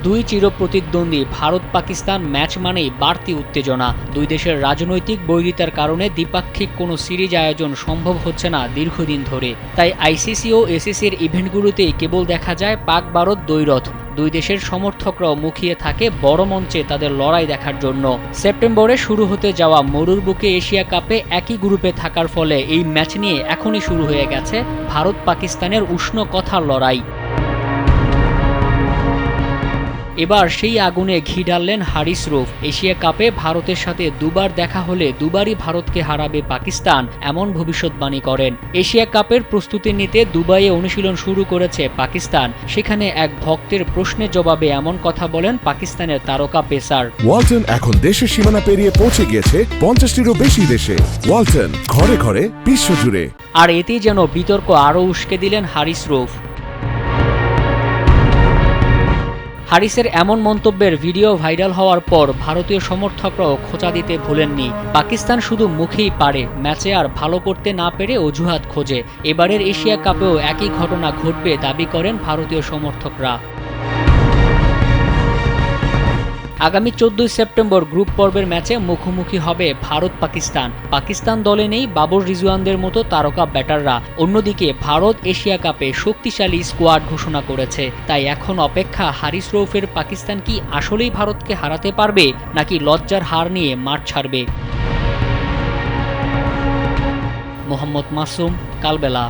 দুই চিরপ্রতিদ্বন্দ্বী ভারত পাকিস্তান ম্যাচ মানেই বাড়তি উত্তেজনা। দুই দেশের রাজনৈতিক বৈরিতার কারণে দ্বিপাক্ষিক কোনো সিরিজ আয়োজন সম্ভব হচ্ছে না দীর্ঘদিন ধরে। তাই আইসিসি ও এসিসির ইভেন্টগুলোতেই কেবল দেখা যায় পাক ভারত দ্বৈরথ। দুই দেশের সমর্থকরাও মুখিয়ে থাকে বড় মঞ্চে তাদের লড়াই দেখার জন্য। সেপ্টেম্বরে শুরু হতে যাওয়া মরুর বুকে এশিয়া কাপে একই গ্রুপে থাকার ফলে এই ম্যাচ নিয়ে এখনই শুরু হয়ে গেছে ভারত পাকিস্তানের উষ্ণ কথার লড়াই। এবার সেই আগুনে ঘি ঢাললেন হারিস রৌফ। এশিয়া কাপে ভারতের সাথে দুবার দেখা হলে দুবারই ভারতকে হারাবে পাকিস্তান, এমন ভবিষ্যৎবাণী করেন। এশিয়া কাপের প্রস্তুতি নিতে দুবাইয়ে অনুশীলন শুরু করেছে পাকিস্তান। সেখানে এক ভক্তের প্রশ্নের জবাবে এমন কথা বলেন পাকিস্তানের তারকা পেসার। ওয়ালটন এখন দেশের সীমানা পেরিয়ে পৌঁছে গিয়েছে 50টিরও বেশি দেশে। ওয়ালটন, ঘরে ঘরে বিশ্বজুড়ে। আর এতেই যেন বিতর্ক আরও উস্কে দিলেন হারিস রৌফ। হারিসের এমন মন্তব্যের ভিডিও ভাইরাল হওয়ার পর ভারতীয় সমর্থকরাও খোঁচা দিতে ভুলেননি। পাকিস্তান শুধু মুখেই পারে, ম্যাচে আর ভালো করতে না পেরে অজুহাত খোঁজে। এবারের এশিয়া কাপেও একই ঘটনা ঘটবে দাবি করেন ভারতীয় সমর্থকরা। আগামী 14 সেপ্টেম্বর গ্রুপ পর্বের ম্যাচে মুখোমুখি হবে ভারত পাকিস্তান। পাকিস্তান দলে নেই বাবর রিজওয়ানদের মতো তারকা ব্যাটাররা। অন্যদিকে ভারত এশিয়া কাপে শক্তিশালী স্কোয়াড ঘোষণা করেছে। তাই এখন অপেক্ষা হারিস রৌফের পাকিস্তান কি আসলেই ভারতকে হারাতে পারবে, নাকি লজ্জার হার নিয়ে মাঠ ছাড়বে। মোহাম্মদ মাসুম, কালবেলা।